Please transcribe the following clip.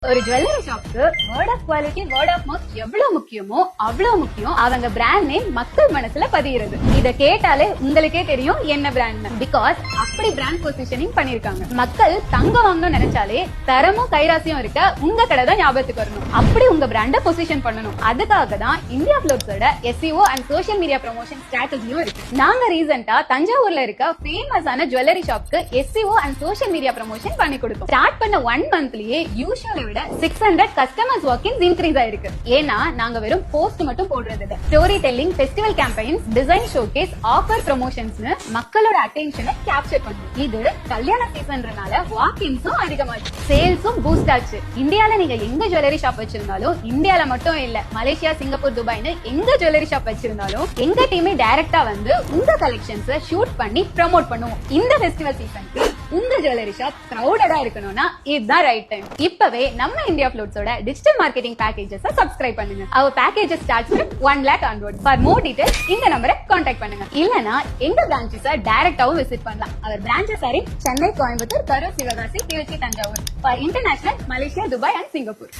ஒரு ஜுவல்லரி ஷாப்க்கு word of quality word of mouth எவ்வளவு முக்கியமோ அவ்வளவு முக்கியம் அவங்க பிராண்ட் நேம் மக்கள் மனசுல பதிகிறது. இத கேட்டாலே உங்களுக்கே தெரியும் என்ன பிராண்ட். பிகாஸ் அப்படி பிராண்ட் பொசிஷனிங் பண்ணிருக்காங்க. மக்கள் தங்கம் வாங்கணும்னு நினைச்சாலே தரமும் கைராசியும் இருக்க உங்க கடை தான் ஞாபகத்துக்கு வரணும். அப்படி உங்க பிராண்ட பொசிஷன் பண்ணணும். அதுக்காக தான் இந்தியா ஃப்ளோட்ஸோட SEO and social media promotion ஸ்ட்ராட்டஜியும் இருக்கு. நாங்க ரீசெண்டா தஞ்சாவூர்ல இருக்க ஃபேமஸான ஜுவல்லரி ஷாப்க்கு SEO and social media promotion பண்ணி கொடுத்தோம். ஸ்டார்ட் பண்ண 1 மந்த்லயே யூசுவலை 600 கஸ்டமர்ஸ் வாக்கின்ஸ் இன்க்ரீஸ் ஆயிருக்கு. ஏன்னா நாங்க வெறும் போஸ்ட் மட்டும் போடுறது இல்ல. Story telling, festival campaigns, design showcase, offer ப்ரமோஷன்ஸ்னு மக்களோட அட்டென்ஷனை கேப்சர் பண்ணும். இது கல்யாண சீசன்றனால வாக்கின்ஸும் அதிகமாச்சு, சேல்ஸும் பூஸ்ட் ஆச்சு. இந்தியால நீங்க எங்க ஜுவல்லரி ஷாப் வச்சிருந்தாலும், இந்தியால மட்டும் இல்ல மலேசியா, சிங்கப்பூர், துபாய்னு எங்க ஜுவல்லரி ஷாப் வச்சிருந்தாலும் எங்க டீமே டைரக்டா வந்து உங்க கலெக்ஷன்ஸ் ஷூட் பண்ணி ப்ரோமோட் பண்ணுவோம். இந்த ஃபெஸ்டிவல் சீசனுக்கு உங்க ஜுவல்லரி ஷாப் கிரவுடடா இருக்கணும்னா இதுதான் ரைட் டைம். இப்பவே நம்ம இந்தியா ஃப்ளோட்ஸோட டிஜிட்டல் மார்க்கெட்டிங் பேக்கேஜஸ் சப்ஸ்கிரைப் பண்ணுங்க. Our packages starts with 1 lakh onward. For more details இந்த நம்பரை கான்டாக்ட் பண்ணுங்க. இல்லனா எங்க பிரான்ச்சஸ் டைரக்டாவும் விசிட் பண்ணலாம். Our branches are in Chennai, Coimbatore, Karur, Sivakasi, Trichy, Thanjavur. For international, Malaysia, Dubai and Singapore.